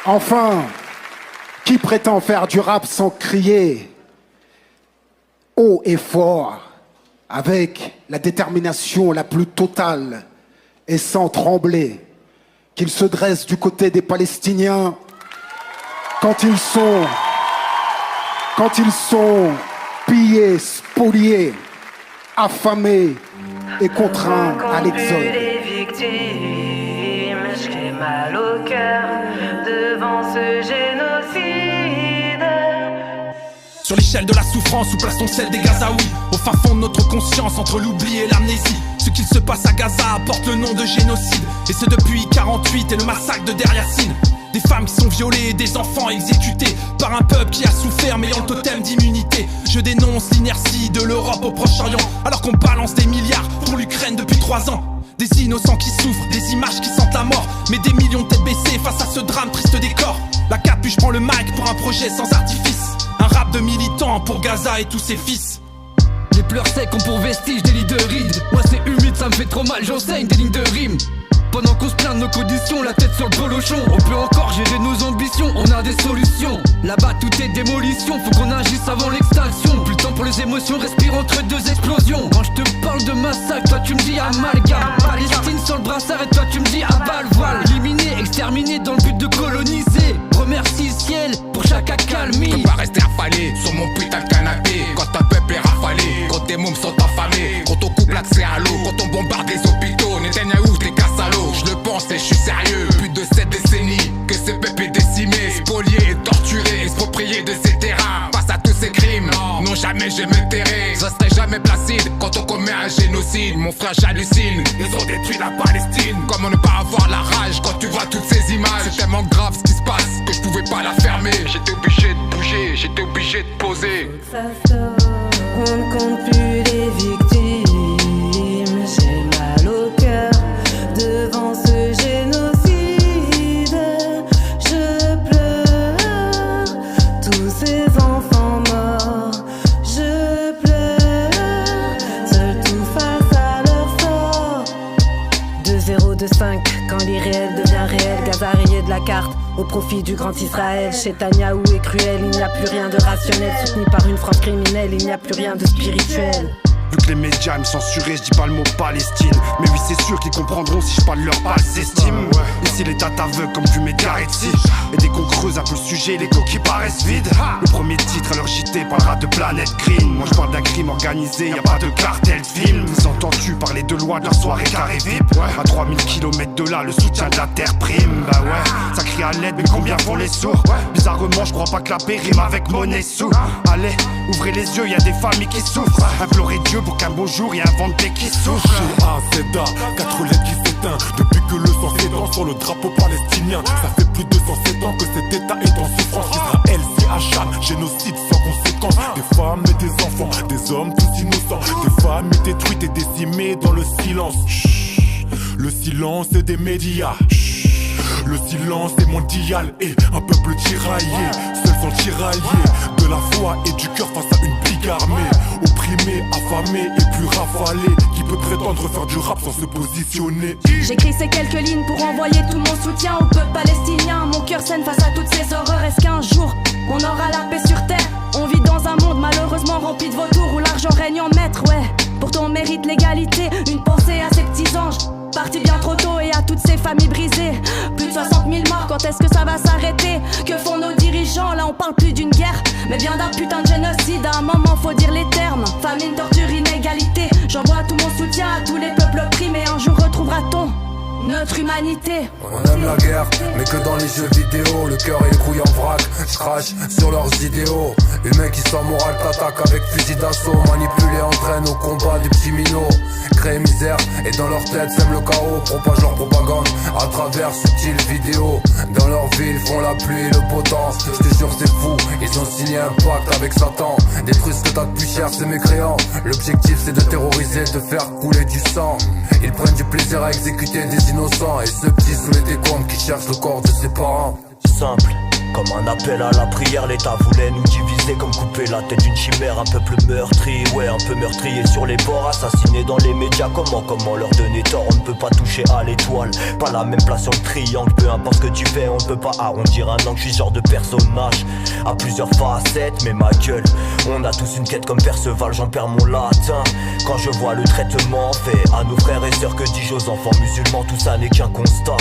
Enfin, qui prétend faire du rap sans crier haut et fort, avec la détermination la plus totale et sans trembler, qu'il se dresse du côté des Palestiniens quand ils sont pillés, spoliés, affamés et contraints à l'exode. J'ai mal au cœur devant ce génocide. Sur l'échelle de la souffrance, où plaçons celle des Gazaouis? Au fin fond de notre conscience, entre l'oubli et l'amnésie, ce qu'il se passe à Gaza porte le nom de génocide. Et ce depuis 48 et le massacre de Der Yassin. Des femmes qui sont violées et des enfants exécutés par un peuple qui a souffert mais ayant le totem d'immunité. Je dénonce l'inertie de l'Europe au Proche-Orient, alors qu'on balance des milliards pour l'Ukraine depuis 3 ans. Des innocents qui souffrent, des images qui sentent la mort, mais des millions de têtes baissées face à ce drame triste décor. La capuche prend le mic pour un projet sans artifice, un rap de militants pour Gaza et tous ses fils. Les pleurs secs ont pour vestige des lits de rides. Moi c'est humide, ça me fait trop mal, j'enseigne des lignes de rimes. Pendant qu'on se plaint de nos conditions, la tête sur le polochon. On peut encore gérer nos ambitions, on a des solutions. Là-bas tout est démolition, faut qu'on agisse avant l'extinction. Plus le temps pour les émotions, respire entre 2 explosions. Quand je te parle de massacre, toi tu me dis amalgame. Palestine sur le brassard et toi tu me dis à balle voile. Éliminer, exterminer dans le but de coloniser. Remercie le ciel pour chaque accalmie. Je peux pas rester affalé sur mon putain de canapé. Quand un peuple est rafalé, quand des mômes sont affamés, quand on coupe l'accès à l'eau, quand on bombarde les hôpitaux. Netanyahou les casse à l'eau. Je le pense et je suis sérieux. Plus de 7 décennies que ce peuple est décimé, spolié et torturé, exproprié de ses terrains. Face à tous ces crimes, non jamais je me tairai. Ça serait jamais placide quand on commet un génocide. Mon frère j'hallucine, ils ont détruit la Palestine. Comment ne pas avoir la rage quand tu vois toutes ces images? C'est tellement grave ce qui se passe que je pouvais pas la fermer. J'étais obligé de bouger, j'étais obligé de poser. On ne compte plus les victimes. J'ai mal au cœur devant ce génocide. Je pleure tous ces enfants morts. Je pleure seul tout face à leur sort. 2025, quand l'irréel devient réel, Gaza rayé de la carte au profit du grand Israël. Netanyahou est cruel, il n'y a plus rien de rationnel. Soutenu par une France criminelle, il n'y a plus rien de spirituel. Vu que les médias me censuraient, je dis pas le mot Palestine. Mais oui, c'est sûr qu'ils comprendront si je parle leur basse estime. Ici, les dates aveuglent comme du Mediaretti. Et dès qu'on creuse un peu le sujet, les coquilles paraissent vides. Le premier titre à leur JT parlera de planète green. Moi, je parle d'un crime organisé, y a pas de cartel de film. Ils entends-tu parler de loi de leur soirée carré VIP? À 3000 km de là, le soutien de la terre prime. Bah ouais, ça crie à l'aide, mais combien font les sourds? Bizarrement, je crois pas que la paix rime avec monnaie sous. Allez, ouvrez les yeux, y a des familles qui souffrent. Implorez Dieu pour qu'un beau jour y ait un venté qui souffle. G-A-Z-A, 4 lettres qui s'éteint. Depuis que le sang s'étend sur le drapeau palestinien. Ça fait plus de 207 ans que cet état est en souffrance. Israël, c'est achat, génocide sans conséquence. Des femmes et des enfants, des hommes tous innocents. Des familles détruites et décimées dans le silence. Chut, le silence des médias. Chut, le silence est mondial et un peuple tiraillé. Seul sans tirailler de la foi et du cœur face à une brigue armée. Opprimé, affamé et plus rafalé. Qui peut prétendre faire du rap sans se positionner? J'écris ces quelques lignes pour envoyer tout mon soutien au peuple palestinien. Mon cœur saigne face à toutes ces horreurs. Est-ce qu'un jour on aura la paix sur terre? On vit dans un monde malheureusement rempli de vautours où l'argent règne en maître, ouais. Pourtant on mérite l'égalité, une pensée à ces petits anges partis bien trop tôt et à toutes ces familles brisées. Plus de 60 000 morts, quand est-ce que ça va s'arrêter? Que font nos dirigeants? Là on parle plus d'une guerre, mais bien d'un putain de génocide. À un moment faut dire les termes. Famine, torture, inégalité. J'envoie tout mon soutien à tous les peuples opprimés. Un jour retrouvera-t-on notre humanité? On aime la guerre, mais que dans les jeux vidéo. Le cœur et les couilles en vrac, je crache sur leurs idéaux. Humains qui sans morale t'attaquent avec fusil d'assaut. Manipulés entraînent au combat des petits minots. Créent misère et dans leur tête sèment le chaos. Propagent leur propagande à travers subtiles vidéos. Dans leur ville font la pluie et le beau temps. Je te jure c'est fou, ils ont signé un pacte avec Satan. Détruire ce que t'as de plus cher, c'est mécréant. L'objectif c'est de terroriser, de faire couler du sang. Ils prennent du plaisir à exécuter des innocents. Et ce petit sous les décombres qui cherche le corps de ses parents. Simple, Comme un appel à la prière, l'État voulait nous diviser comme couper la tête d'une chimère. Un peuple meurtri, ouais un peu meurtrier sur les bords, assassiné dans les médias. Comment leur donner tort? On ne peut pas toucher à l'étoile, pas la même place sur le triangle. Peu importe ce que tu fais, on ne peut pas arrondir un angle. Je suis ce genre de personnage à plusieurs facettes, mais ma gueule, on a tous une quête comme Perceval, j'en perds mon latin quand je vois le traitement fait à nos frères et sœurs. Que dis-je aux enfants musulmans? Tout ça n'est qu'un constat,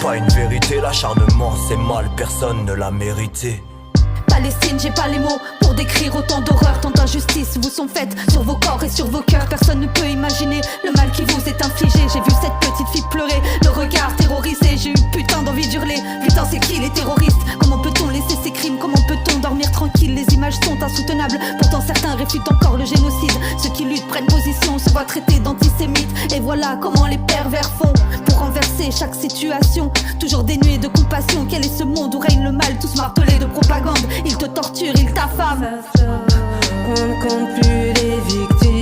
pas une vérité. L'acharnement c'est mal, personne ne l'a mérité. Palestine, j'ai pas les mots pour décrire autant d'horreurs, tant d'injustices vous sont faites sur vos corps et sur vos cœurs. Personne ne peut imaginer le mal qui vous est infligé. J'ai vu cette petite fille pleurer, le regard terrorisé. J'ai eu putain d'envie d'hurler, putain c'est qui les terroristes? Comment peut-on laisser ces crimes? Comment peut-on dormir tranquille? Les images sont insoutenables, pourtant certains réfutent encore le génocide. Ceux qui luttent prennent position, se voient traités d'antisémites. Et voilà comment les pervers font pour renverser chaque situation, toujours dénués de compassion. Quel est ce monde où règne le mal, tous martelés de propagande? Ils te torturent, ils t'affament. On ne compte plus les victimes.